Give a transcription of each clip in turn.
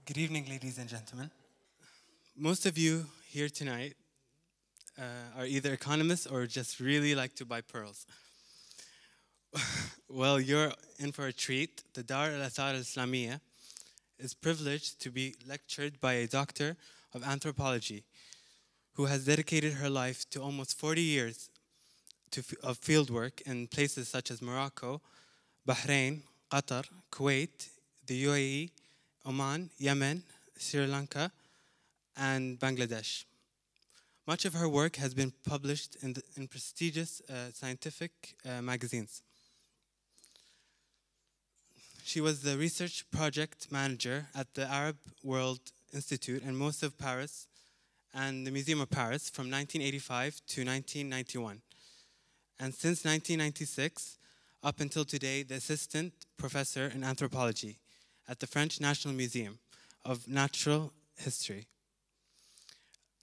Good evening, ladies and gentlemen. Most of you here tonight are either economists or just really like to buy pearls. Well, you're in for a treat. The al-Athar al-Islamiyyah is privileged to be lectured by a doctor of anthropology who has dedicated her life to almost 40 years of fieldwork in places such as Morocco, Bahrain, Qatar, Kuwait, the UAE, Oman, Yemen, Sri Lanka, and Bangladesh. Much of her work has been published in prestigious scientific magazines. She was the research project manager at the Arab World Institute and most of Paris and the Museum of Paris from 1985 to 1991. And since 1996, up until today, the assistant professor in anthropology at the French National Museum of Natural History.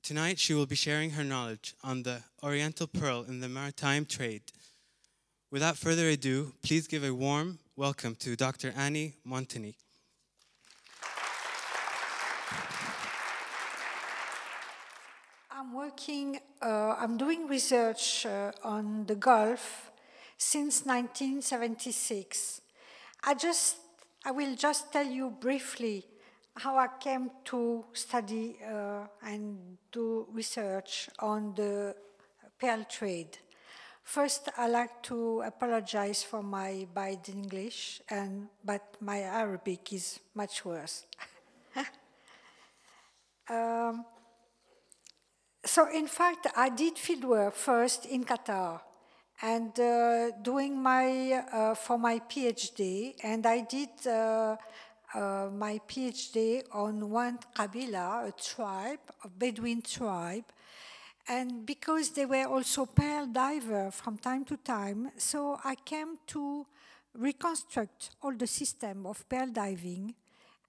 Tonight, she will be sharing her knowledge on the Oriental pearl in the maritime trade. Without further ado, please give a warm welcome to Dr. Anie Montigny. I'm doing research on the Gulf since 1976. I will just tell you briefly how I came to study and do research on the pearl trade. First, I'd like to apologize for my bad English, but my Arabic is much worse. So in fact, I did fieldwork first in Qatar and doing for my PhD, and I did my PhD on one Qabila, a tribe, a Bedouin tribe, and because they were also pearl diver from time to time, so I came to reconstruct all the system of pearl diving,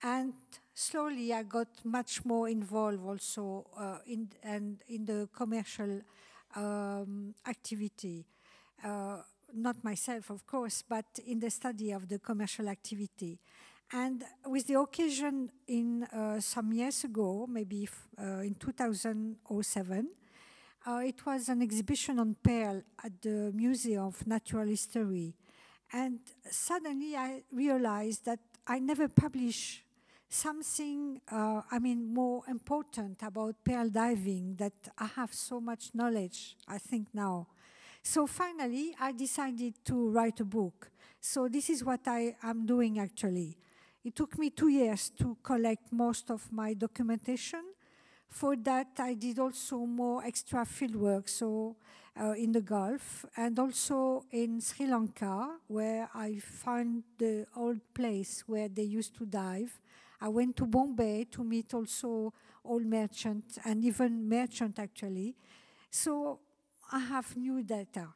and slowly I got much more involved also in the commercial activity. Not myself, of course, but in the study of the commercial activity. And with the occasion in some years ago, maybe in 2007, it was an exhibition on pearl at the Museum of Natural History. And suddenly I realized that I never published something, more important about pearl diving, that I have so much knowledge, I think now. So finally, I decided to write a book. So this is what I am doing actually. It took me 2 years to collect most of my documentation. For that, I did also more extra fieldwork, so in the Gulf, and also in Sri Lanka, where I found the old place where they used to dive. I went to Bombay to meet also old merchants, and even merchant actually. So I have new data.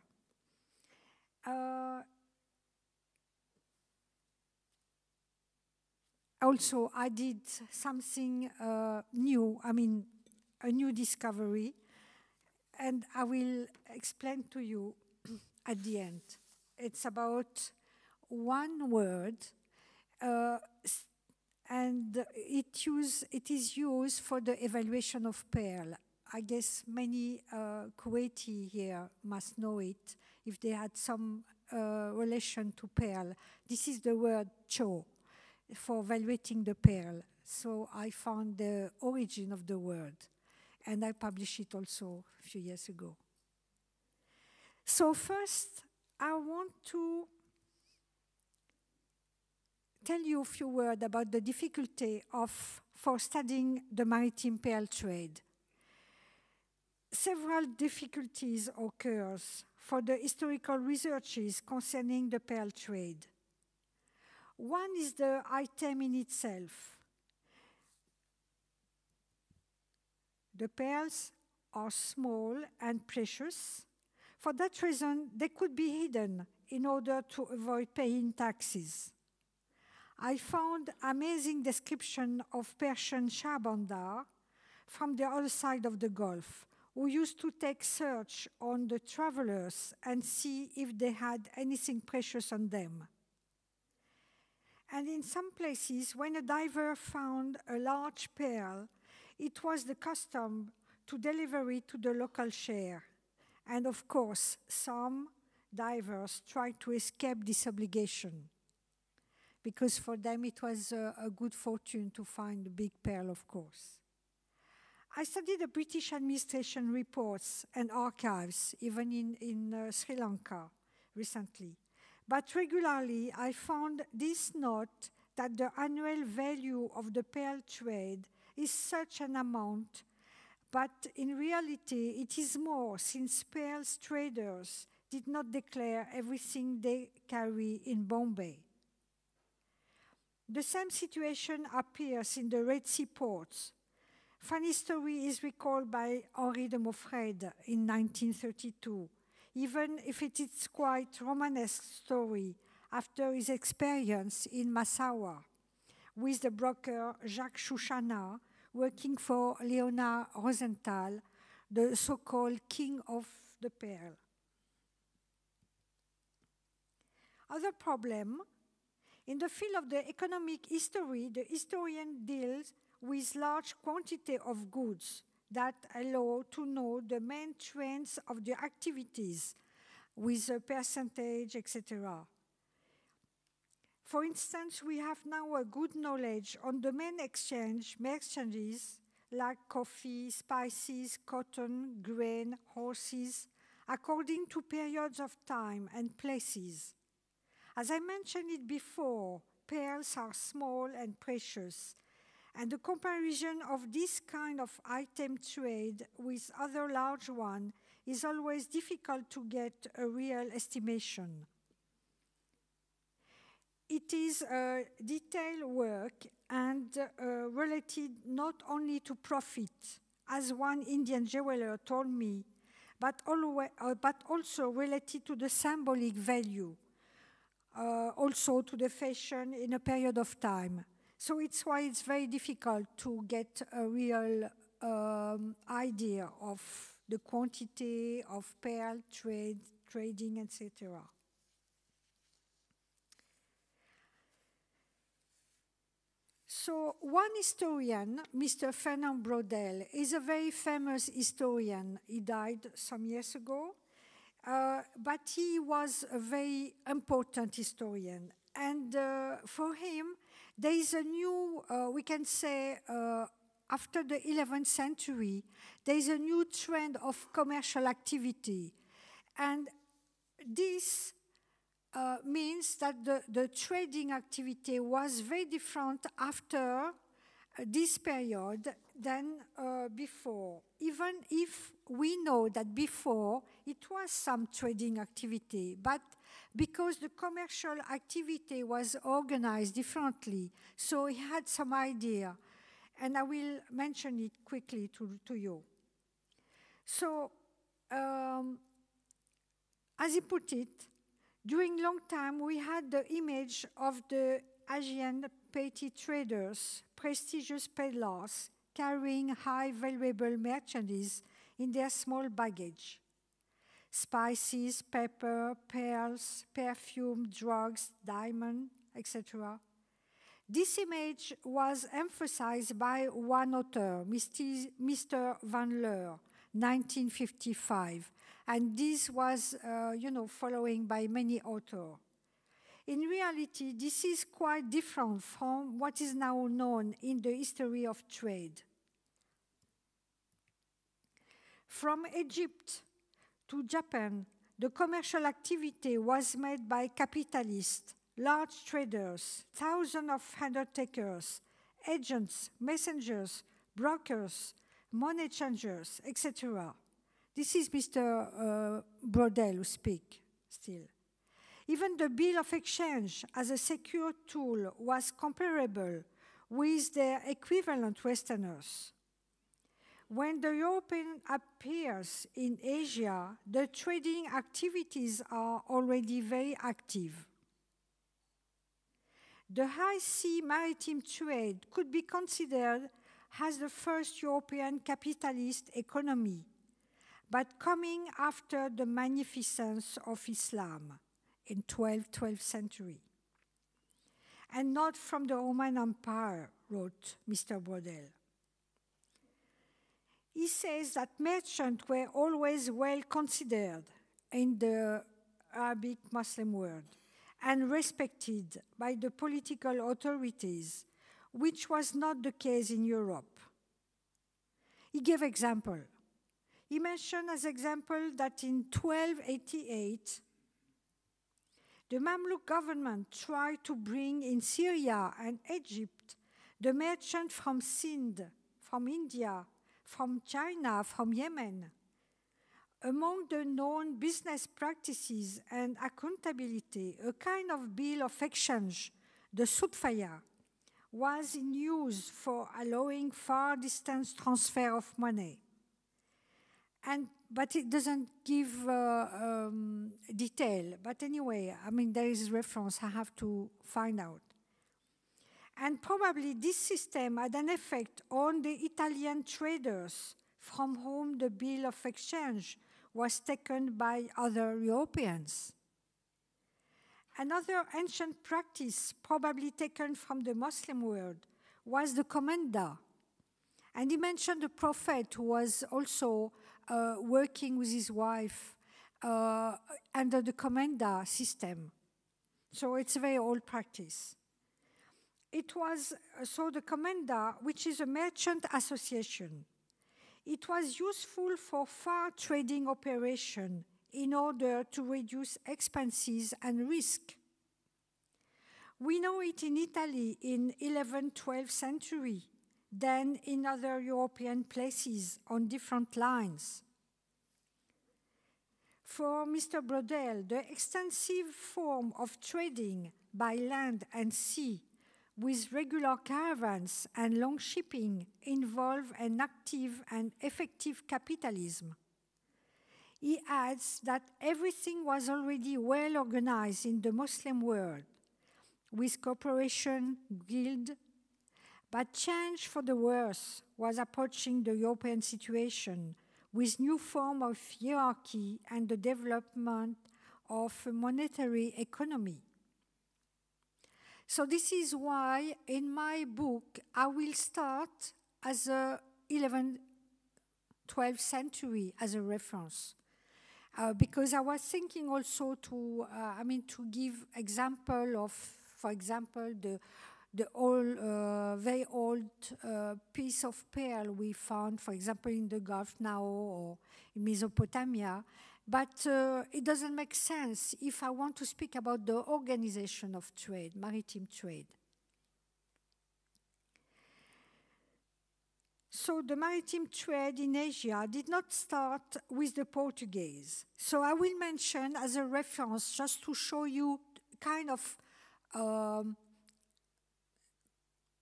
Also, I did something new, a new discovery, and I will explain to you at the end. It's about one word, and it is used for the evaluation of pearl. I guess many Kuwaiti here must know it if they had some relation to pearl. This is the word cho, for evaluating the pearl. So I found the origin of the word, and I published it also a few years ago. So first, I want to tell you a few words about the difficulty for studying the maritime pearl trade. Several difficulties occurs for the historical researches concerning the pearl trade. One is the item in itself. The pearls are small and precious. For that reason, they could be hidden in order to avoid paying taxes. I found amazing description of Persian Shahbandar from the other side of the Gulf, who used to take search on the travelers and see if they had anything precious on them. And in some places, when a diver found a large pearl, it was the custom to deliver it to the local share. And of course, some divers tried to escape this obligation, because for them it was a good fortune to find a big pearl, of course. I studied the British administration reports and archives, even in Sri Lanka recently. But regularly I found this note that the annual value of the pearl trade is such an amount, but in reality it is more, since pearls traders did not declare everything they carry in Bombay. The same situation appears in the Red Sea ports. Funny story is recalled by Henri de Moffred in 1932, even if it is quite Romanesque story after his experience in Massawa with the broker Jacques Chouchana working for Leonard Rosenthal, the so-called king of the pearl. Other problem, in the field of the economic history, the historian deals with large quantity of goods that allow to know the main trends of the activities with a percentage, etc. For instance, we have now a good knowledge on the main exchanges like coffee, spices, cotton, grain, horses, according to periods of time and places. As I mentioned it before, pearls are small and precious, and the comparison of this kind of item trade with other large ones is always difficult to get a real estimation. It is a detailed work and related not only to profit, as one Indian jeweler told me, but also related to the symbolic value, also to the fashion in a period of time. So it's why it's very difficult to get a real idea of the quantity of pearl trading, etc. So one historian, Mr. Fernand Braudel, is a very famous historian. He died some years ago, but he was a very important historian. And for him, there is a new, we can say, after the 11th century, there is a new trend of commercial activity. And this means that the trading activity was very different after this period than before. Even if we know that before it was some trading activity, but because the commercial activity was organized differently, so he had some idea, and I will mention it quickly to you. So, as he put it, during long time we had the image of the Asian petty traders, prestigious peddlers, carrying high valuable merchandise in their small baggage. Spices, pepper, pearls, perfume, drugs, diamond, etc. This image was emphasized by one author, Mr. Van Leur, 1955, and this was, following by many authors. In reality, this is quite different from what is now known in the history of trade. From Egypt to Japan, the commercial activity was made by capitalists, large traders, thousands of undertakers, agents, messengers, brokers, money changers, etc. This is Mr. Braudel who speaks still. Even the bill of exchange as a secure tool was comparable with their equivalent Westerners. When the European appears in Asia, the trading activities are already very active. The high sea maritime trade could be considered as the first European capitalist economy, but coming after the magnificence of Islam in 12th century. and not from the Roman Empire, wrote Mr. Brodel. He says that merchants were always well considered in the Arabic Muslim world and respected by the political authorities, which was not the case in Europe. He gave example. He mentioned as example that in 1288, the Mamluk government tried to bring in Syria and Egypt the merchants from Sind, from India, from China, from Yemen. Among the known business practices and accountability, a kind of bill of exchange, the Sudfaya, was in use for allowing far distance transfer of money. But it doesn't give detail. But anyway, I mean, there is reference. I have to find out. And probably this system had an effect on the Italian traders from whom the bill of exchange was taken by other Europeans. Another ancient practice, probably taken from the Muslim world, was the commenda. And he mentioned the prophet who was also working with his wife under the commenda system. So it's a very old practice. It was, so the commenda, which is a merchant association, it was useful for far trading operation in order to reduce expenses and risk. We know it in Italy in 11th, 12th century, then in other European places on different lines. For Mr. Brodel, the extensive form of trading by land and sea with regular caravans and long shipping involve an active and effective capitalism. He adds that everything was already well organized in the Muslim world, with cooperation, guild, but change for the worse was approaching the European situation with new form of hierarchy and the development of a monetary economy. So this is why in my book I will start as a 11th, 12th century as a reference. Because I was thinking also to give example of, for example, the old, very old piece of pearl we found, for example, in the Gulf now or in Mesopotamia. But it doesn't make sense if I want to speak about the organization of trade, maritime trade. So the maritime trade in Asia did not start with the Portuguese. So I will mention as a reference just to show you kind of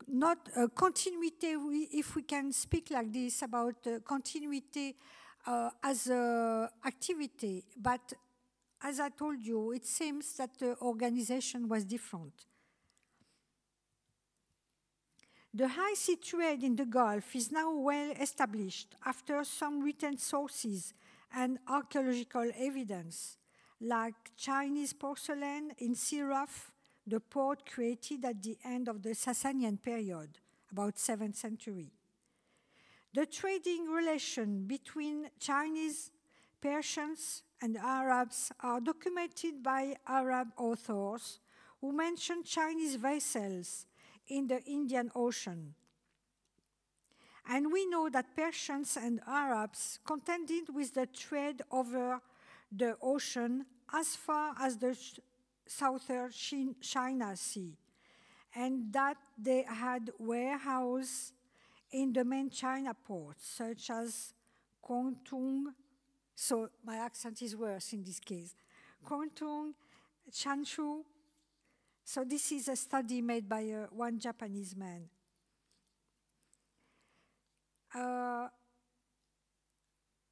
not a continuity, if we can speak like this about continuity as an activity. But as I told you, it seems that the organization was different. The high sea trade in the Gulf is now well established after some written sources and archaeological evidence, like Chinese porcelain in Siraf, the port created at the end of the Sasanian period, about 7th century. The trading relation between Chinese, Persians, and Arabs are documented by Arab authors who mention Chinese vessels in the Indian Ocean. And we know that Persians and Arabs contended with the trade over the ocean as far as the southern China Sea, and that they had warehouses in the main China ports, such as Guangdong, so my accent is worse in this case, Guangdong, Changshu. So this is a study made by one Japanese man.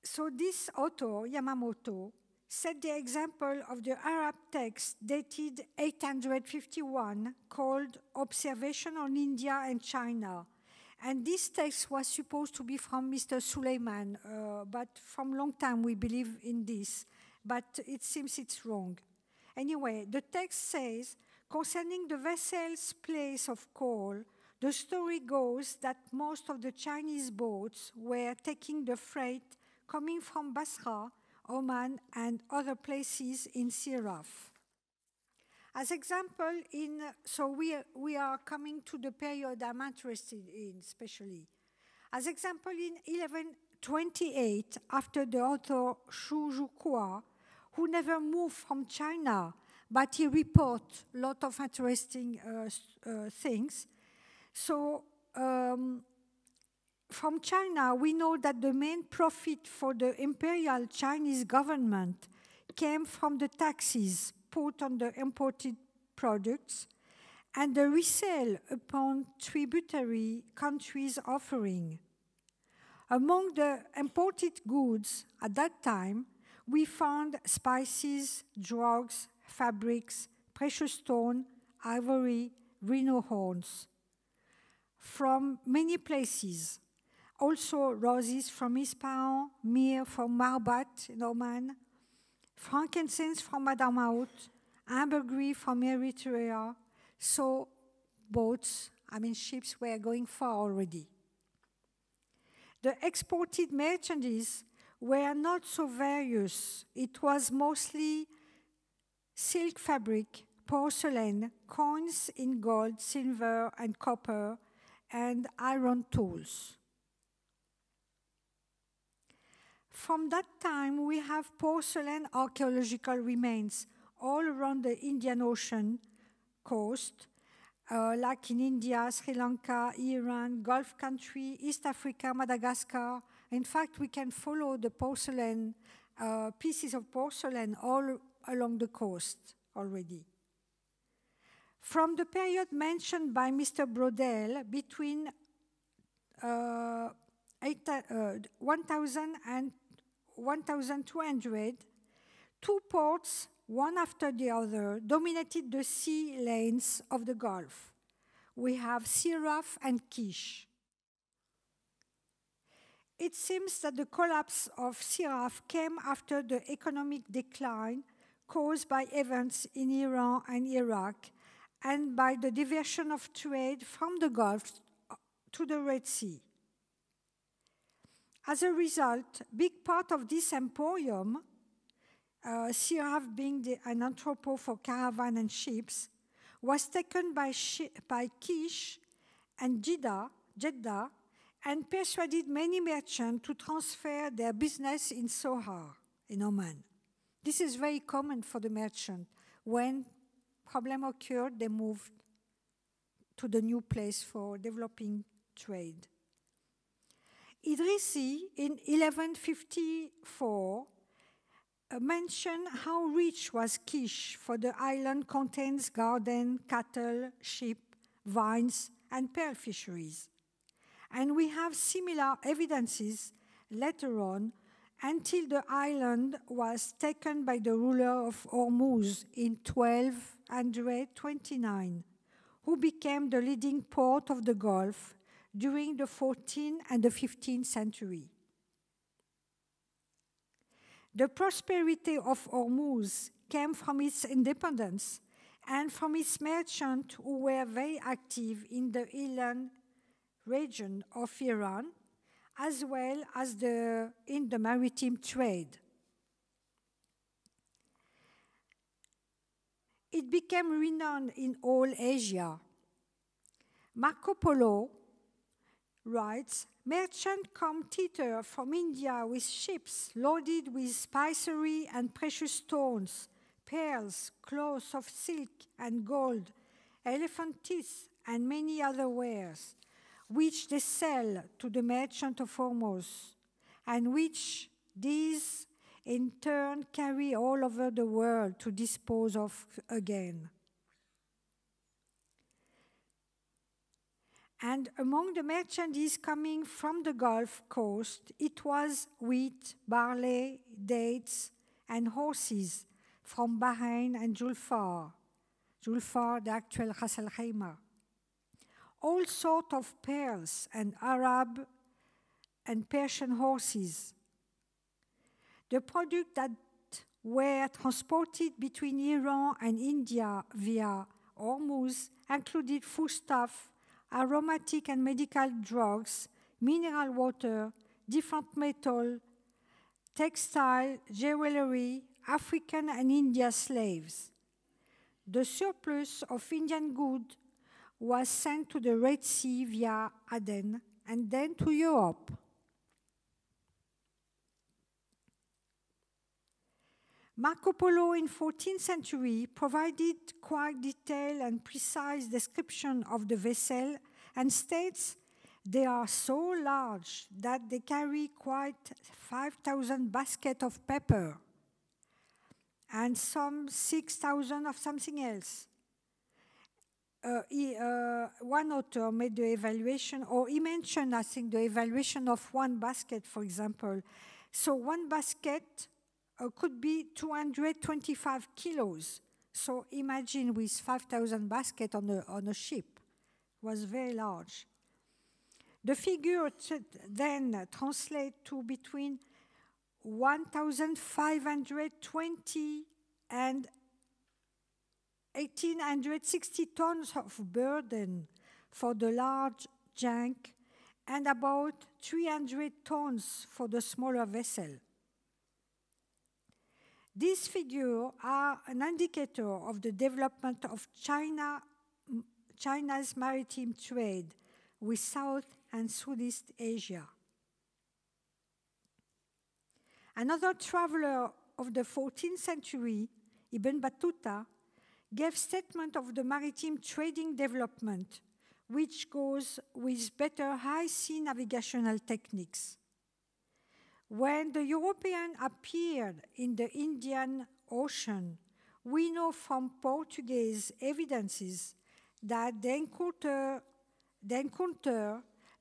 So this author, Yamamoto, set the example of the Arab text dated 851 called Observation on India and China. And this text was supposed to be from Mr. Suleiman, but from long time we believe in this, but it seems it's wrong. Anyway, the text says, Concerning the vessel's place of call, the story goes that most of the Chinese boats were taking the freight coming from Basra, Oman, and other places in Siraf. As example, so we are coming to the period I'm interested in, especially. As example, in 1128, after the author Xu Zhukua, who never moved from China, but he reports a lot of interesting things. So from China, we know that the main profit for the imperial Chinese government came from the taxes put on the imported products and the resale upon tributary countries' offering. Among the imported goods at that time, we found spices, drugs, fabrics, precious stone, ivory, rhino horns from many places. Also roses from Ispahan, myrrh from Marbat in Oman, frankincense from Hadramaut, ambergris from Eritrea. So boats, ships were going far already. The exported merchandise were not so various. It was mostly silk fabric, porcelain, coins in gold, silver, and copper, and iron tools. From that time, we have porcelain archaeological remains all around the Indian Ocean coast, like in India, Sri Lanka, Iran, Gulf country, East Africa, Madagascar. In fact, we can follow the porcelain, pieces of porcelain all along the coast already. From the period mentioned by Mr. Brodel, between 1000 and 1200, two ports, one after the other, dominated the sea lanes of the Gulf. We have Siraf and Kish. It seems that the collapse of Siraf came after the economic decline caused by events in Iran and Iraq and by the diversion of trade from the Gulf to the Red Sea. As a result, a big part of this emporium, Siraf being an entrepot for caravan and ships, was taken by Kish and Jeddah and persuaded many merchants to transfer their business in Sohar, in Oman. This is very common for the merchant. When problem occurred, they moved to the new place for developing trade. Idrisi, in 1154, mentioned how rich was Kish, for the island contains garden, cattle, sheep, vines, and pearl fisheries. And we have similar evidences later on until the island was taken by the ruler of Hormuz in 1229, who became the leading port of the Gulf during the 14th and the 15th century. The prosperity of Hormuz came from its independence and from its merchants who were very active in the inland region of Iran, as well as in the maritime trade. It became renowned in all Asia. Marco Polo writes, merchants come thither from India with ships loaded with spicery and precious stones, pearls, cloths of silk and gold, elephant teeth, and many other wares, which they sell to the merchant of Hormuz, and which these in turn carry all over the world to dispose of again. And among the merchandise coming from the Gulf Coast, it was wheat, barley, dates, and horses from Bahrain and Julfar, the actual Ras Al Khaimah. All sorts of pearls and Arab and Persian horses. The products that were transported between Iran and India via Hormuz included foodstuff, aromatic and medical drugs, mineral water, different metal, textile, jewelry, African and Indian slaves. The surplus of Indian goods was sent to the Red Sea via Aden and then to Europe. Marco Polo in 14th century provided quite detailed and precise description of the vessel and states they are so large that they carry quite 5,000 baskets of pepper and some 6,000 of something else. One author made the evaluation, or he mentioned, I think, the evaluation of one basket, for example. So one basket could be 225 kilos. So imagine with 5,000 baskets on a ship. It was very large. The figure then translates to between 1,520 and 1,860 tons of burden for the large junk and about 300 tons for the smaller vessel. These figures are an indicator of the development of China's maritime trade with South and Southeast Asia. Another traveler of the 14th century, Ibn Battuta, gave statement of the maritime trading development, which goes with better high-sea navigational techniques. When the Europeans appeared in the Indian Ocean, we know from Portuguese evidences that they encounter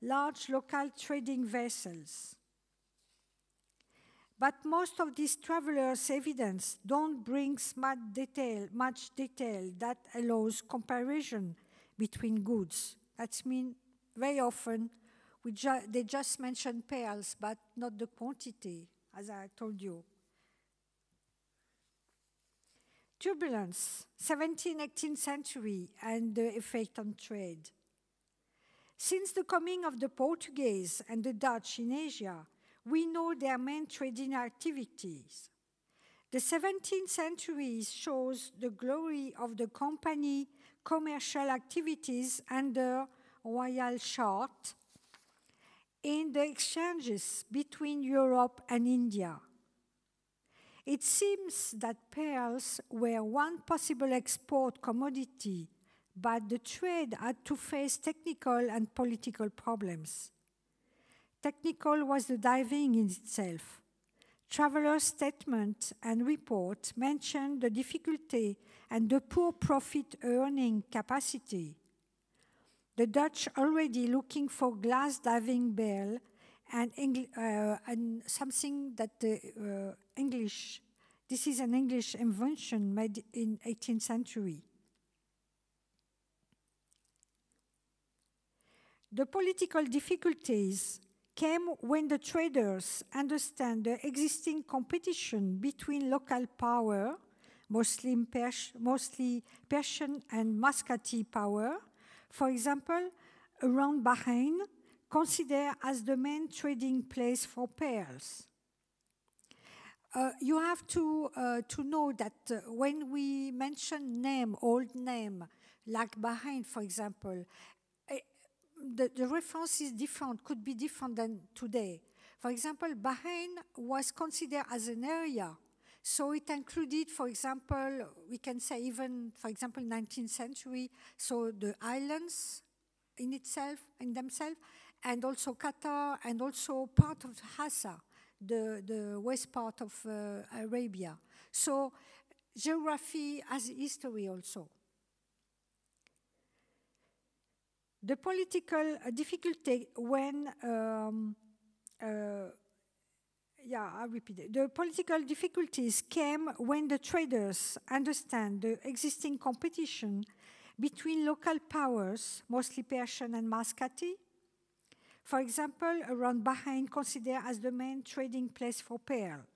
large local trading vessels. But most of these travelers' evidence don't bring much detail that allows comparison between goods. That means very often they just mention pearls, but not the quantity, as I told you. Turbulence, 17th, 18th century, and the effect on trade. Since the coming of the Portuguese and the Dutch in Asia, we know their main trading activities. The 17th century shows the glory of the company commercial activities under royal chart in the exchanges between Europe and India. It seems that pearls were one possible export commodity, but the trade had to face technical and political problems. Technical was the diving in itself. Travelers' statement and report mentioned the difficulty and the poor profit earning capacity. The Dutch already looking for glass diving bell and something that the English, this is an English invention made in 18th century. The political difficulties came when the traders understand the existing competition between local power, mostly Persian and Muscati power, for example, around Bahrain, considered as the main trading place for pearls. You have to know that when we mention old name, like Bahrain, for example, the reference is different, could be different than today. For example, Bahrain was considered as an area. So it included, for example, we can say even, for example, 19th century, so the islands in themselves, and also Qatar, and also part of Hassa, the west part of Arabia. So geography has history also. The political difficulty when, I repeat it. The political difficulties came when the traders understand the existing competition between local powers, mostly Persian and Muscati. For example, around Bahrain, considered as the main trading place for pearl.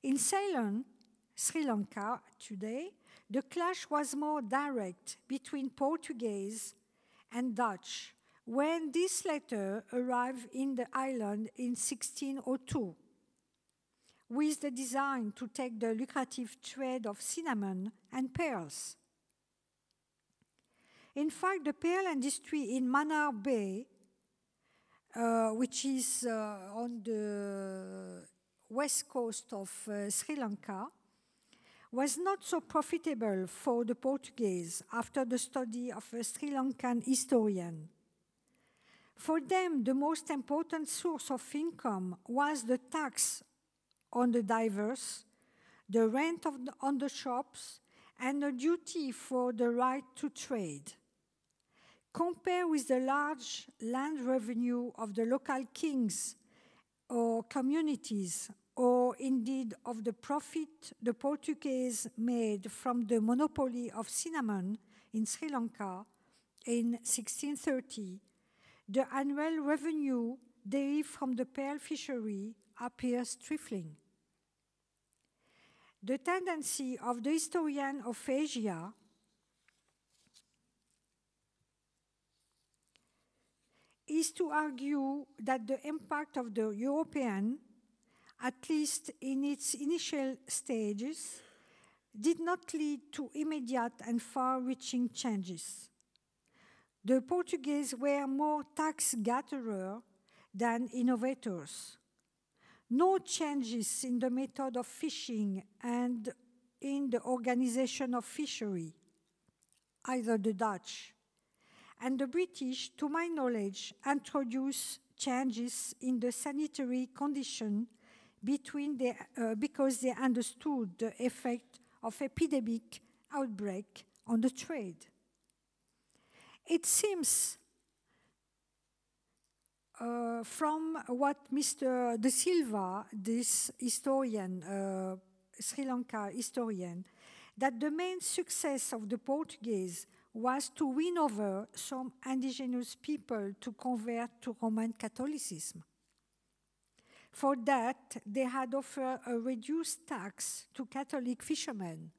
In Ceylon, Sri Lanka today, the clash was more direct between Portuguese and Dutch when this latter arrived in the island in 1602 with the design to take the lucrative trade of cinnamon and pearls. In fact, the pearl industry in Mannar Bay, which is on the west coast of Sri Lanka, was not so profitable for the Portuguese after the study of a Sri Lankan historian. For them, the most important source of income was the tax on the divers, the rent on the shops, and the duty for the right to trade. Compared with the large land revenue of the local kings or communities, or indeed of the profit the Portuguese made from the monopoly of cinnamon in Sri Lanka in 1630, the annual revenue derived from the pearl fishery appears trifling. The tendency of the historian of Asia is to argue that the impact of the European, at least in its initial stages, did not lead to immediate and far-reaching changes. The Portuguese were more tax gatherers than innovators. No changes in the method of fishing and in the organization of fishery, either the Dutch and the British, to my knowledge, introduced changes in the sanitary condition because they understood the effect of epidemic outbreak on the trade. It seems from what Mr. De Silva, this historian, Sri Lanka historian, that the main success of the Portuguese was to win over some indigenous people to convert to Roman Catholicism. For that, they had offered a reduced tax to Catholic fishermen.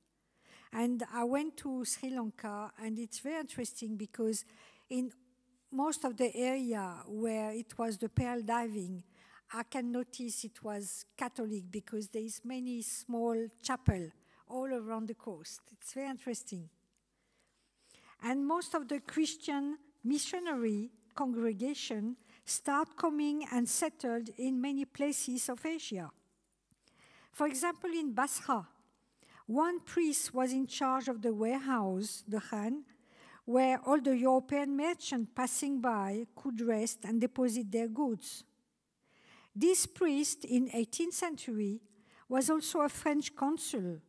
And I went to Sri Lanka, and it's very interesting because in most of the area where it was the pearl diving, I can notice it was Catholic because there is many small chapels all around the coast. It's very interesting. And most of the Christian missionary congregation start coming and settled in many places of Asia. For example, in Basra, one priest was in charge of the warehouse, the Khan, where all the European merchants passing by could rest and deposit their goods. This priest in 18th century was also a French consul,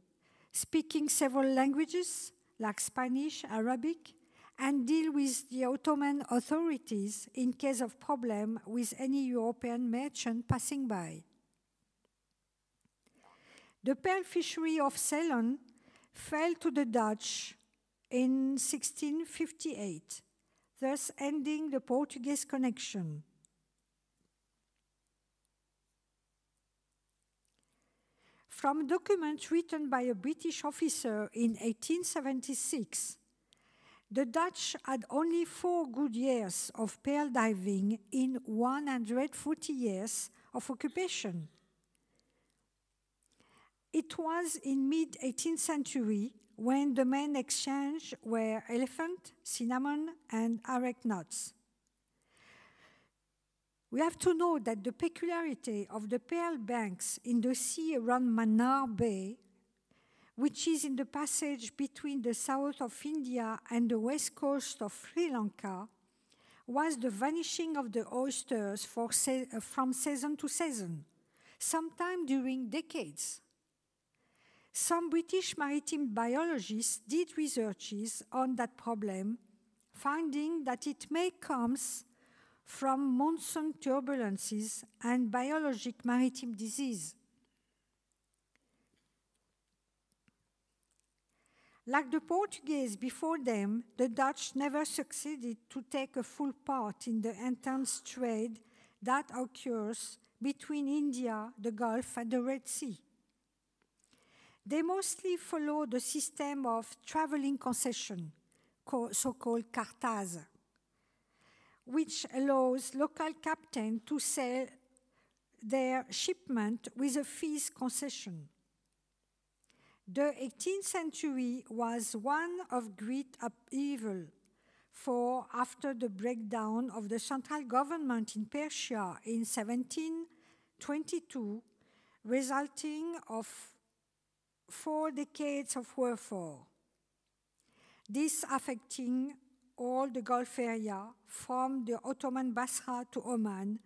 speaking several languages like Spanish, Arabic, and deal with the Ottoman authorities in case of problem with any European merchant passing by. The pearl fishery of Ceylon fell to the Dutch in 1658, thus ending the Portuguese connection. From documents written by a British officer in 1876, the Dutch had only 4 good years of pearl diving in 140 years of occupation. It was in mid-18th century when the main exchange were elephant, cinnamon, and areca nuts. We have to know that the peculiarity of the pearl banks in the sea around Mannar Bay, which is in the passage between the south of India and the west coast of Sri Lanka, was the vanishing of the oysters from season to season, sometimes during decades. Some British maritime biologists did researches on that problem, finding that it may come from monsoon turbulences and biologic maritime disease. Like the Portuguese before them, the Dutch never succeeded to take a full part in the intense trade that occurs between India, the Gulf, and the Red Sea. They mostly follow the system of traveling concession, so-called cartaz, which allows local captains to sell their shipment with a fees concession. The 18th century was one of great upheaval, for after the breakdown of the central government in Persia in 1722, resulting of 4 decades of warfare, this affecting all the Gulf area from the Ottoman Basra to Oman,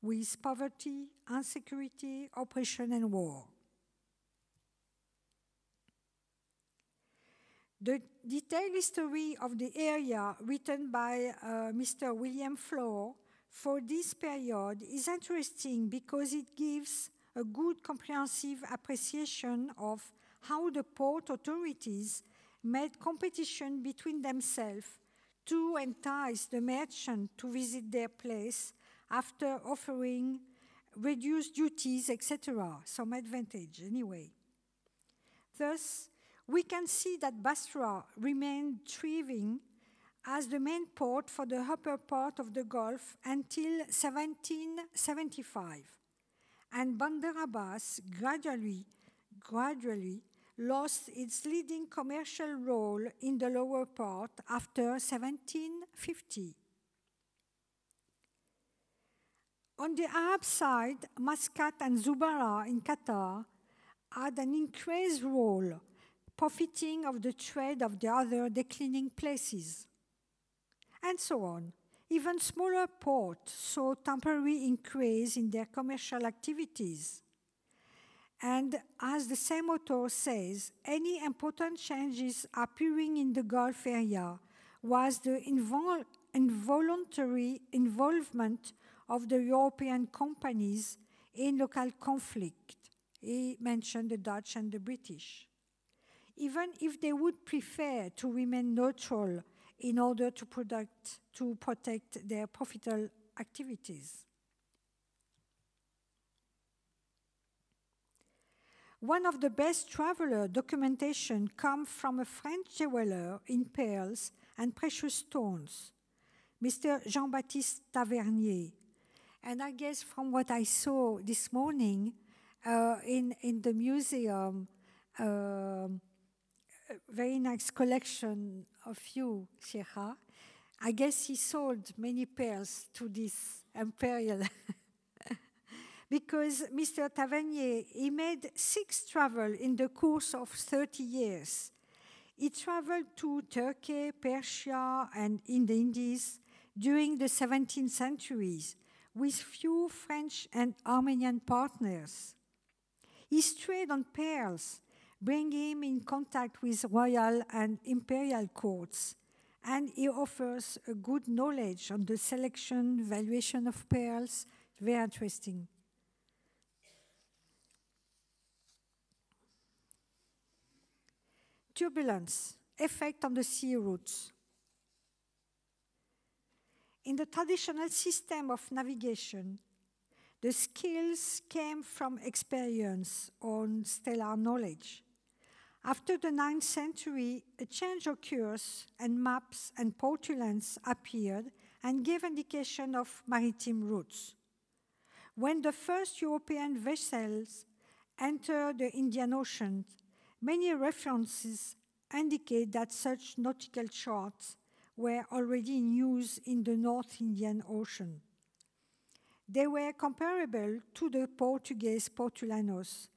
with poverty, insecurity, oppression, and war. The detailed history of the area written by Mr. William Floor for this period is interesting because it gives a good comprehensive appreciation of how the port authorities made competition between themselves to entice the merchant to visit their place after offering reduced duties, etc., some advantage anyway. Thus, we can see that Basra remained thriving as the main port for the upper part of the Gulf until 1775, and Bandar Abbas gradually lost its leading commercial role in the lower part after 1750. On the Arab side, Muscat and Zubarah in Qatar had an increased role, profiting of the trade of the other declining places, and so on. Even smaller ports saw temporary increase in their commercial activities. And as the same author says, any important changes appearing in the Gulf area was the involuntary involvement of the European companies in local conflict. He mentioned the Dutch and the British. Even if they would prefer to remain neutral in order to protect their profitable activities. One of the best traveler documentation comes from a French jeweler in pearls and precious stones, Mr. Jean-Baptiste Tavernier. And I guess from what I saw this morning in the museum, very nice collection of you, Sheikha. I guess he sold many pearls to this imperial. Because Mr. Tavernier, he made 6 travels in the course of 30 years. He traveled to Turkey, Persia, and in the Indies during the 17th centuries with few French and Armenian partners. He strayed on pearls, bringing him in contact with royal and imperial courts, and he offers a good knowledge on the selection, valuation of pearls. Very interesting. Turbulence, effect on the sea routes. In the traditional system of navigation, the skills came from experience on stellar knowledge. After the 9th century, a change occurs and maps and portulans appeared and gave indication of maritime routes. When the first European vessels entered the Indian Ocean, many references indicate that such nautical charts were already in use in the North Indian Ocean. They were comparable to the Portuguese portulanos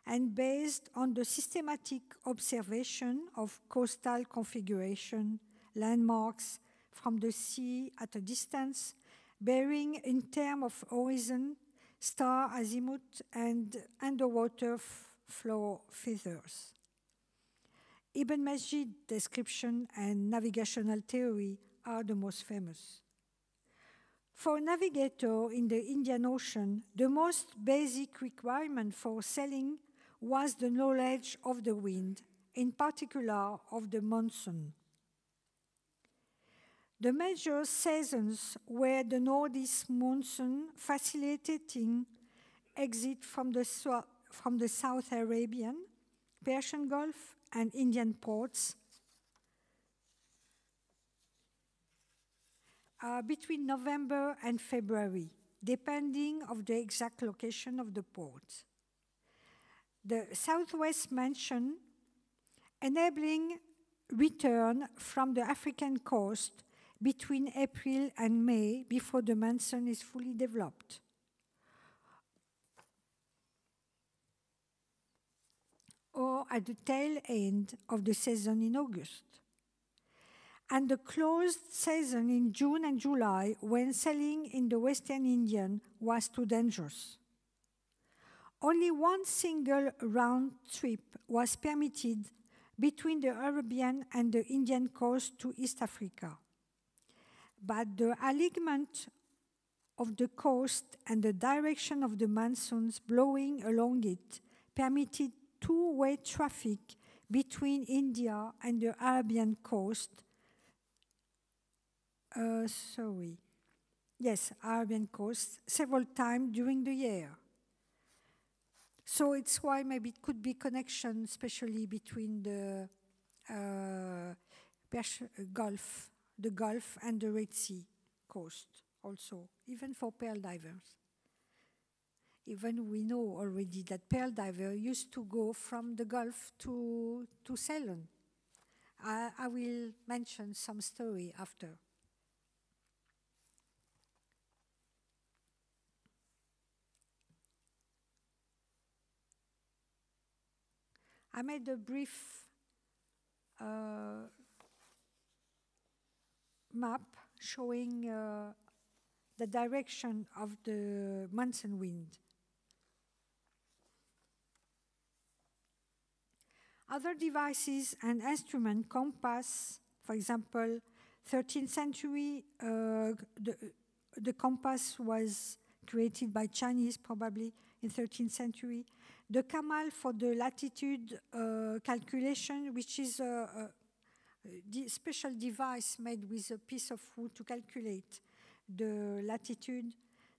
and based on the systematic observation of coastal configuration, landmarks from the sea at a distance, bearing in terms of horizon, star azimuth, and underwater flow feathers. Ibn Masjid description and navigational theory are the most famous. For a navigator in the Indian Ocean, the most basic requirement for sailing was the knowledge of the wind, in particular of the monsoon. The major seasons were the northeast monsoon, facilitating exit from the South Arabian, Persian Gulf, and Indian ports between November and February, depending on the exact location of the port. The southwest mention enabling return from the African coast between April and May before the monsoon is fully developed. Or at the tail end of the season in August. And the closed season in June and July when sailing in the Western Indian was too dangerous. Only one single round trip was permitted between the Arabian and the Indian coast to East Africa. But the alignment of the coast and the direction of the monsoons blowing along it permitted two-way traffic between India and the Arabian coast. Arabian coast several times during the year. So it's why maybe it could be connection, especially between the Gulf and the Red Sea coast also, even for pearl divers. Even we know already that pearl diver used to go from the Gulf to Ceylon. I will mention some story after. I made a brief map showing the direction of the monsoon wind. Other devices and instruments, compass, for example, 13th century, the compass was created by Chinese probably in 13th century. The camel for the latitude calculation, which is a special device made with a piece of wood to calculate the latitude.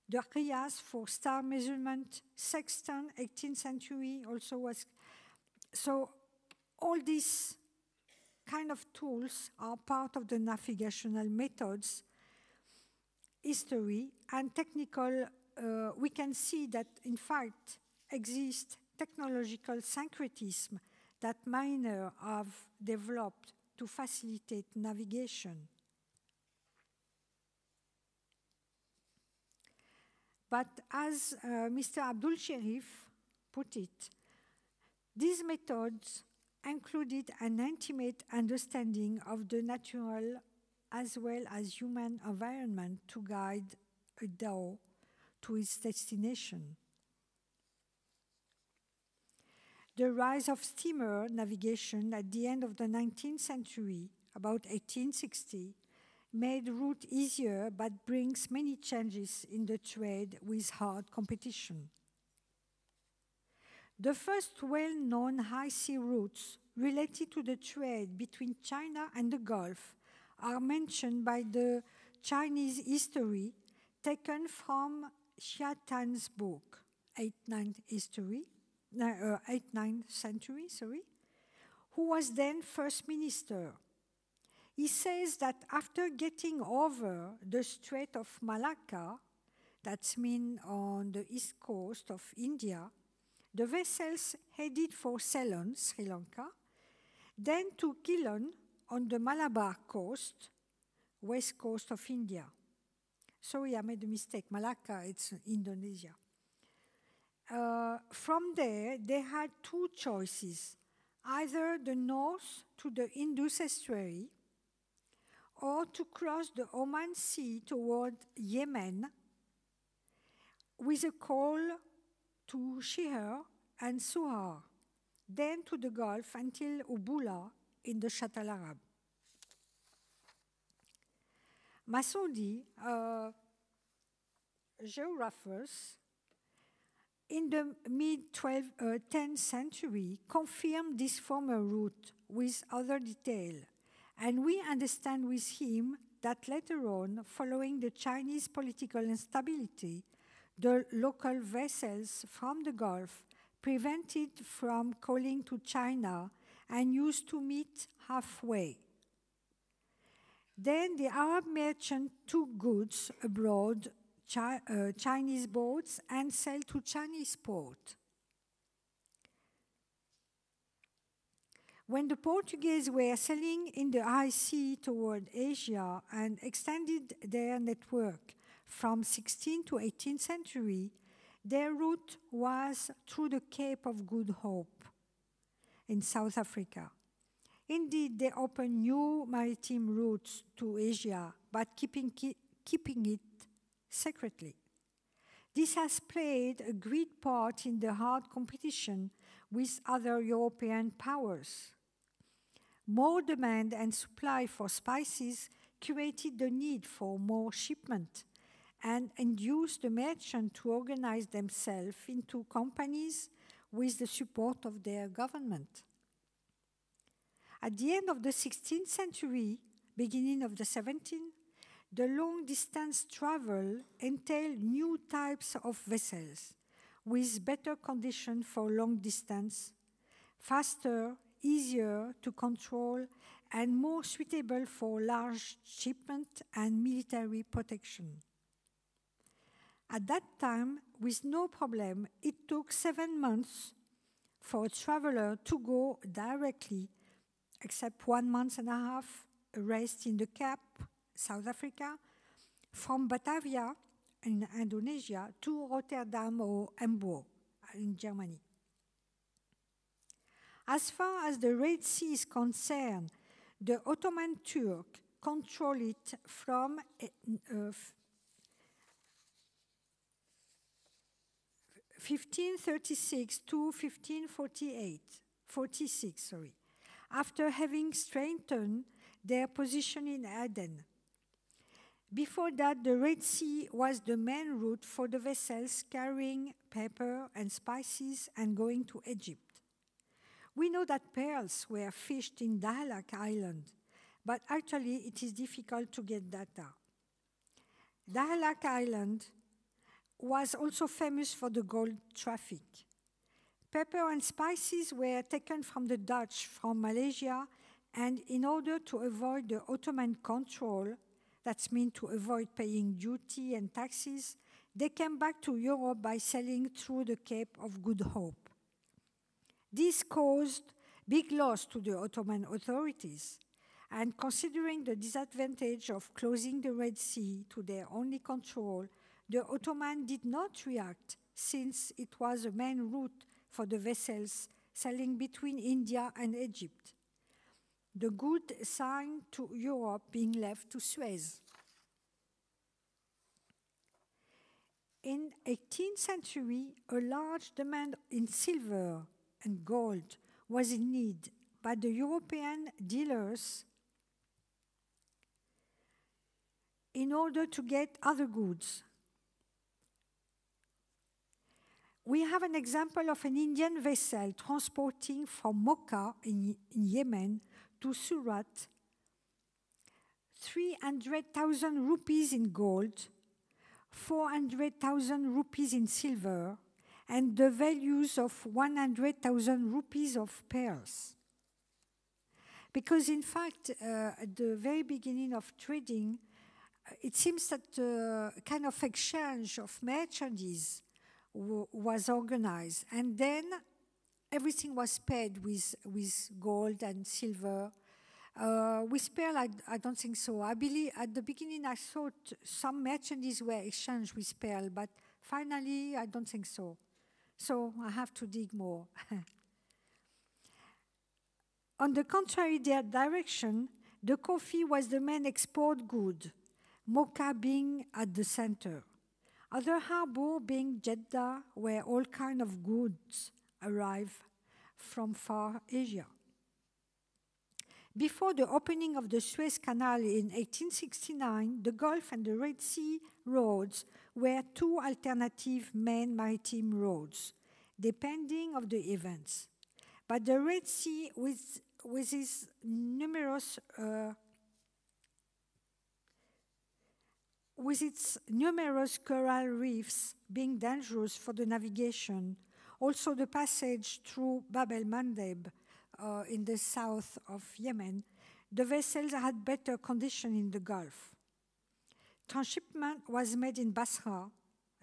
The qiyas for star measurement, sextant, 18th century also was. So all these kind of tools are part of the navigational methods, history, and technical. We can see that, in fact, exists technological syncretism that mariners have developed to facilitate navigation. But as Mr. Abdul Sherif put it, these methods included an intimate understanding of the natural as well as human environment to guide a dhow to its destination. The rise of steamer navigation at the end of the 19th century, about 1860, made route easier but brings many changes in the trade with hard competition. The first well-known high-sea routes related to the trade between China and the Gulf are mentioned by the Chinese history taken from Xia Tan's book, 8th-9th century, who was then first minister. He says that after getting over the Strait of Malacca, that's mean on the east coast of India, the vessels headed for Ceylon, Sri Lanka, then to Ceylon on the Malabar coast, west coast of India. Sorry, I made a mistake. Malacca, it's Indonesia. From there, they had two choices, either the north to the Indus estuary or to cross the Oman Sea toward Yemen with a call to Shihar and Suhar, then to the Gulf until Ubula in the Shatt al-Arab. Masoudi, geographers, in the mid-10th century, confirmed this former route with other detail, and we understand with him that later on, following the Chinese political instability, the local vessels from the Gulf prevented from calling to China and used to meet halfway. Then the Arab merchant took goods abroad, Chinese boats, and sailed to Chinese port. When the Portuguese were sailing in the high sea toward Asia and extended their network from 16th to 18th century, their route was through the Cape of Good Hope in South Africa. Indeed, they opened new maritime routes to Asia, but keeping it secretly. This has played a great part in the hard competition with other European powers. More demand and supply for spices created the need for more shipment and induced the merchants to organize themselves into companies with the support of their government. At the end of the 16th century, beginning of the 17th, the long-distance travel entailed new types of vessels with better conditions for long distance, faster, easier to control, and more suitable for large shipment and military protection. At that time, with no problem, it took 7 months for a traveler to go directly, except 1.5 months a rest in the Cape, South Africa, from Batavia in Indonesia to Rotterdam or Hamburg in Germany. As far as the Red Sea is concerned, the Ottoman Turk controlled it from 1536 to 1546, after having strengthened their position in Aden. Before that, the Red Sea was the main route for the vessels carrying pepper and spices and going to Egypt. We know that pearls were fished in Dahlak Island, but actually it is difficult to get data. Dahlak Island was also famous for the gold traffic. Pepper and spices were taken from the Dutch from Malaysia, and in order to avoid the Ottoman control, that means to avoid paying duty and taxes, they came back to Europe by sailing through the Cape of Good Hope. This caused big loss to the Ottoman authorities, and considering the disadvantage of closing the Red Sea to their only control, the Ottoman did not react, since it was a main route for the vessels sailing between India and Egypt. The goods assigned to Europe being left to Suez. In 18th century, a large demand in silver and gold was in need, but the European dealers, in order to get other goods. We have an example of an Indian vessel transporting from Mocha in Yemen to Surat 300,000 rupees in gold, 400,000 rupees in silver, and the values of 100,000 rupees of pearls. Because in fact, at the very beginning of trading, it seems that a kind of exchange of merchandise was organized, and then everything was paid with gold and silver. With pearl, I don't think so. I believe at the beginning I thought some merchandise were exchanged with pearl, but finally I don't think so. So I have to dig more. On the contrary direction, the coffee was the main export good, Mocha being at the center. Other harbor being Jeddah, where all kinds of goods arrive from far Asia. Before the opening of the Suez Canal in 1869, the Gulf and the Red Sea roads were two alternative main maritime roads, depending on the events. But the Red Sea, with its numerous coral reefs being dangerous for the navigation, Also the passage through Bab el-Mandeb in the south of Yemen, the vessels had better condition in the Gulf. Transshipment was made in Basra,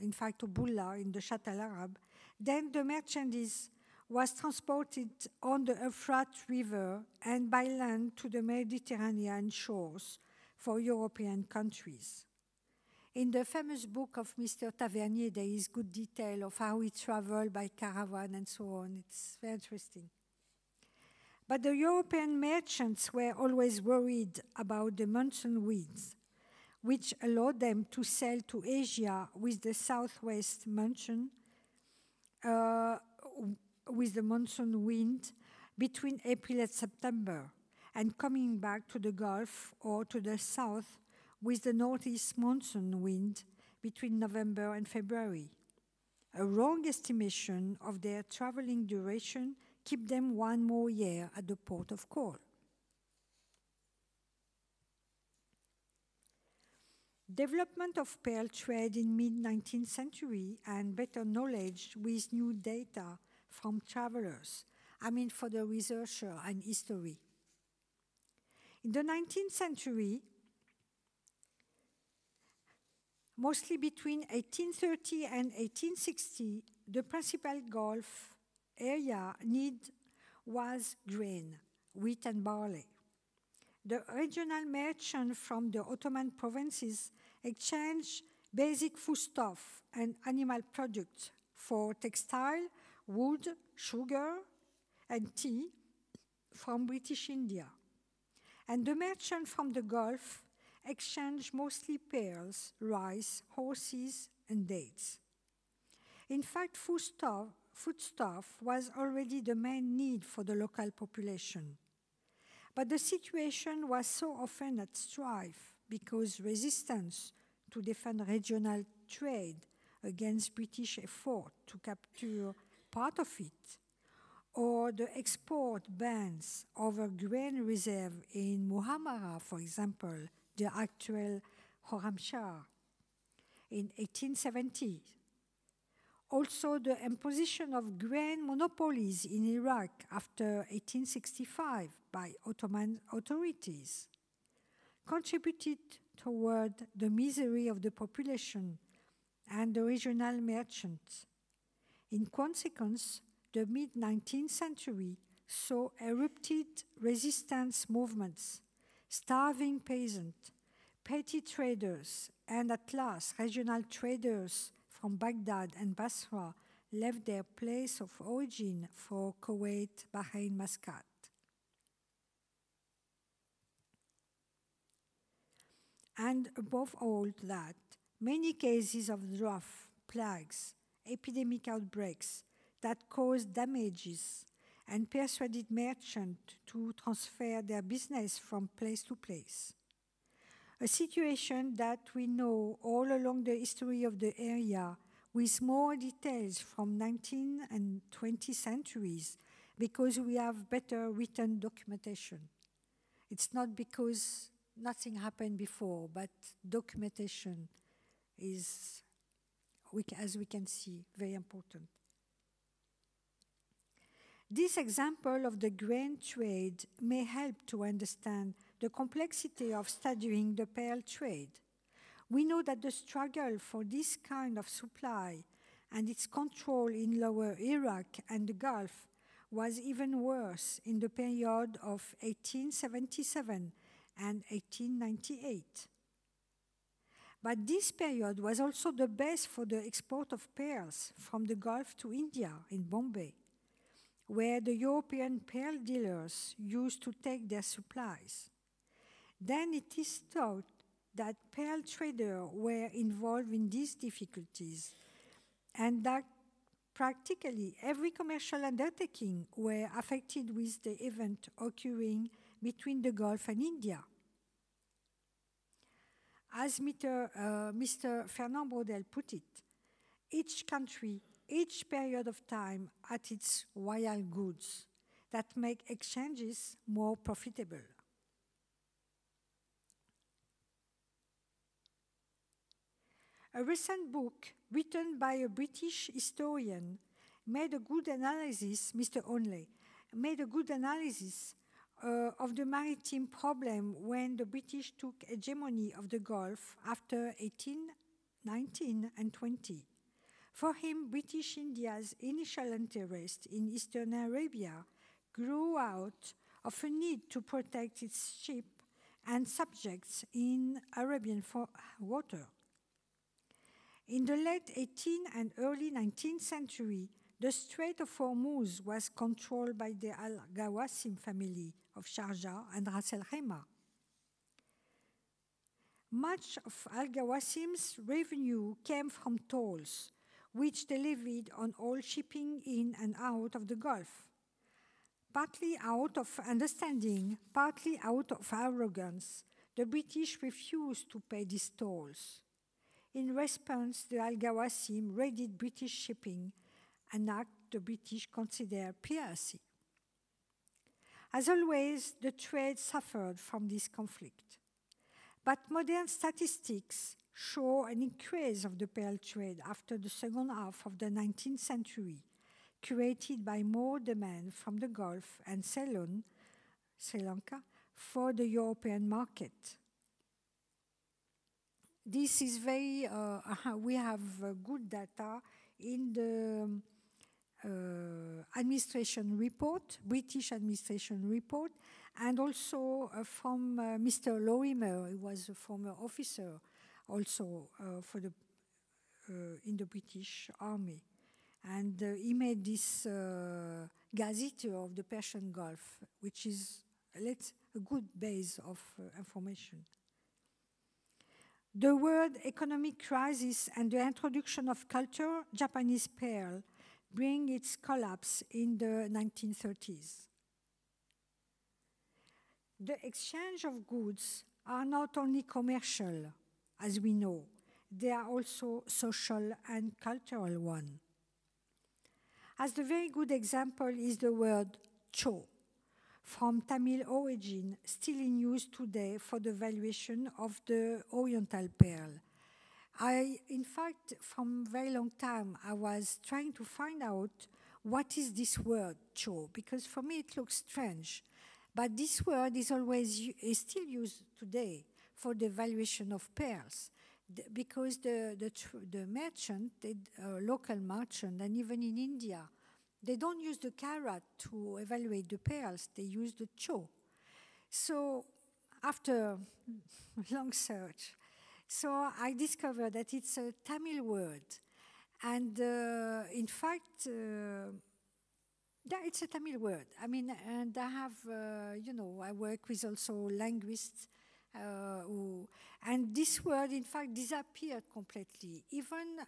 in fact, to Bulla in the Shatt al-Arab. Then the merchandise was transported on the Euphrates River and by land to the Mediterranean shores for European countries. In the famous book of Mr. Tavernier, there is good detail of how he traveled by caravan and so on. It's very interesting. But the European merchants were always worried about the monsoon winds, which allowed them to sail to Asia with the southwest monsoon, with the monsoon wind between April and September, and coming back to the Gulf or to the south with the northeast monsoon wind between November and February. A wrong estimation of their traveling duration keep them one more year at the port of call. Development of pearl trade in mid-19th century and better knowledge with new data from travelers, for the researcher and history. In the 19th century, mostly between 1830 and 1860, the principal Gulf area need was grain, wheat and barley. The regional merchants from the Ottoman provinces exchanged basic foodstuff and animal products for textile, wood, sugar, and tea from British India. And the merchants from the Gulf exchanged mostly pearls, rice, horses, and dates. In fact, foodstuff was already the main need for the local population. But the situation was so often at strife because resistance to defend regional trade against British effort to capture part of it, or the export bans over grain reserve in Muhammara, for example, the actual Khorramshahr, in 1870. Also, the imposition of grain monopolies in Iraq after 1865 by Ottoman authorities contributed toward the misery of the population and the regional merchants. In consequence, the mid-19th century saw erupted resistance movements, starving peasants, petty traders, and at last regional traders from Baghdad and Basra left their place of origin for Kuwait, Bahrain, Muscat. And above all that, many cases of drought, plagues, epidemic outbreaks that caused damages and persuaded merchants to transfer their business from place to place. A situation that we know all along the history of the area with more details from 19th and 20th centuries because we have better written documentation. It's not because nothing happened before, but documentation is, as we can see, very important. This example of the grain trade may help to understand the complexity of studying the pearl trade. We know that the struggle for this kind of supply and its control in lower Iraq and the Gulf was even worse in the period of 1877 and 1898. But this period was also the best for the export of pearls from the Gulf to India in Bombay, where the European pearl dealers used to take their supplies. Then it is thought that pearl traders were involved in these difficulties and that practically every commercial undertaking were affected with the event occurring between the Gulf and India. As Mr. Fernand Braudel put it, each country, each period of time had its royal goods that make exchanges more profitable. A recent book written by a British historian, made a good analysis, Mr. Onley, made a good analysis of the maritime problem when the British took hegemony of the Gulf after 1819 and 20. For him, British India's initial interest in Eastern Arabia grew out of a need to protect its ships and subjects in Arabian water. In the late 18th and early 19th century, the Strait of Hormuz was controlled by the Al-Qawasim family of Sharjah and Ras Al Khaimah. Much of Al-Qawasim's revenue came from tolls, which they levied on all shipping in and out of the Gulf. Partly out of understanding, partly out of arrogance, the British refused to pay these tolls. In response, the Al-Qawasim raided British shipping, an act the British considered piracy. As always, the trade suffered from this conflict. But modern statistics show an increase of the pearl trade after the second half of the 19th century, created by more demand from the Gulf and Ceylon, Sri Lanka, for the European market. This is very, we have good data in the administration report, British administration report, and also from Mr. Lorimer, who was a former officer also for the, in the British Army. And he made this Gazette of the Persian Gulf, which is a good base of information. The word economic crisis and the introduction of culture, Japanese pearl, bring its collapse in the 1930s. The exchange of goods are not only commercial, as we know, they are also social and cultural one. As the very good example is the word cho, from Tamil origin, still in use today for the valuation of the Oriental pearl. In fact, from a very long time, I was trying to find out what is this word cho, because for me it looks strange. But this word is still used today for the valuation of pearls, because the merchant, local merchant, and even in India, they don't use the carat to evaluate the pearls, they use the cho. So after long search, so I discovered that it's a Tamil word. And in fact, yeah, it's a Tamil word. I mean, and I have, I work with also linguists and this word, in fact, disappeared completely. Even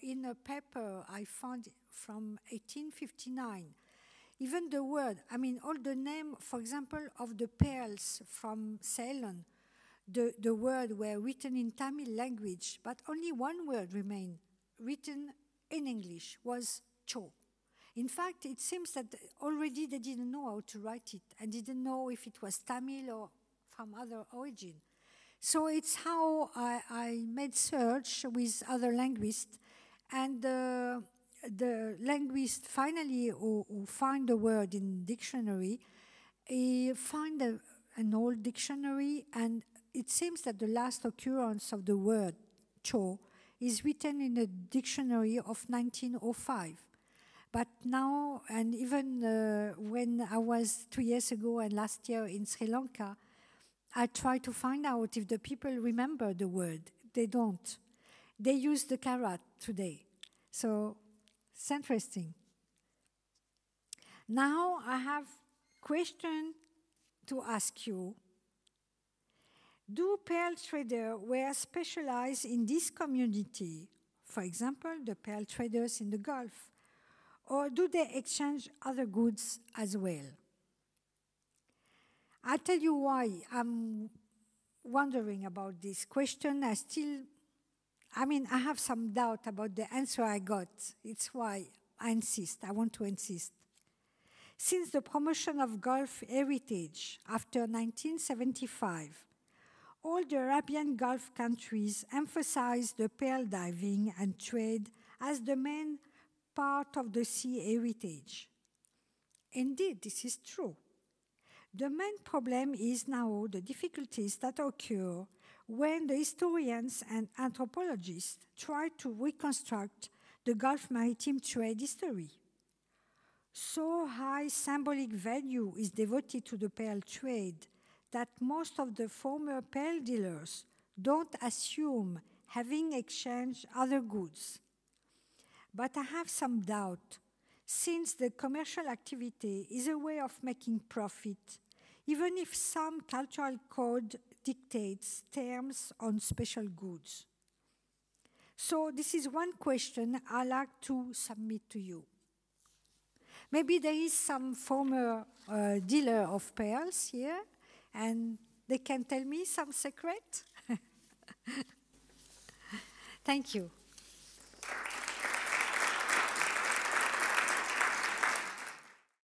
in a paper I found from 1859, even the word, I mean, all the name, for example, of the pearls from Ceylon, the word were written in Tamil language, but only one word remained written in English, was cho. In fact, it seems that already they didn't know how to write it and didn't know if it was Tamil or from other origin. So it's how I made search with other linguists, and the linguist finally who find the word in dictionary, he find an old dictionary, and it seems that the last occurrence of the word cho is written in a dictionary of 1905. But now, and even when I was 2 years ago and last year in Sri Lanka, I try to find out if the people remember the word. They don't. They use the carat today. So it's interesting. Now I have a question to ask you. Do pearl traders were specialized in this community, for example, the pearl traders in the Gulf, or do they exchange other goods as well? I'll tell you why I'm wondering about this question. I have some doubt about the answer I got. It's why I want to insist. Since the promotion of Gulf heritage after 1975, all the Arabian Gulf countries emphasized the pearl diving and trade as the main part of the sea heritage. Indeed, this is true. The main problem is now the difficulties that occur when the historians and anthropologists try to reconstruct the Gulf maritime trade history. So high symbolic value is devoted to the pearl trade that most of the former pearl dealers don't assume having exchanged other goods. But I have some doubt, since the commercial activity is a way of making profit, even if some cultural code dictates terms on special goods. So this is one question I'd like to submit to you. Maybe there is some former dealer of pearls here, and they can tell me some secret. Thank you.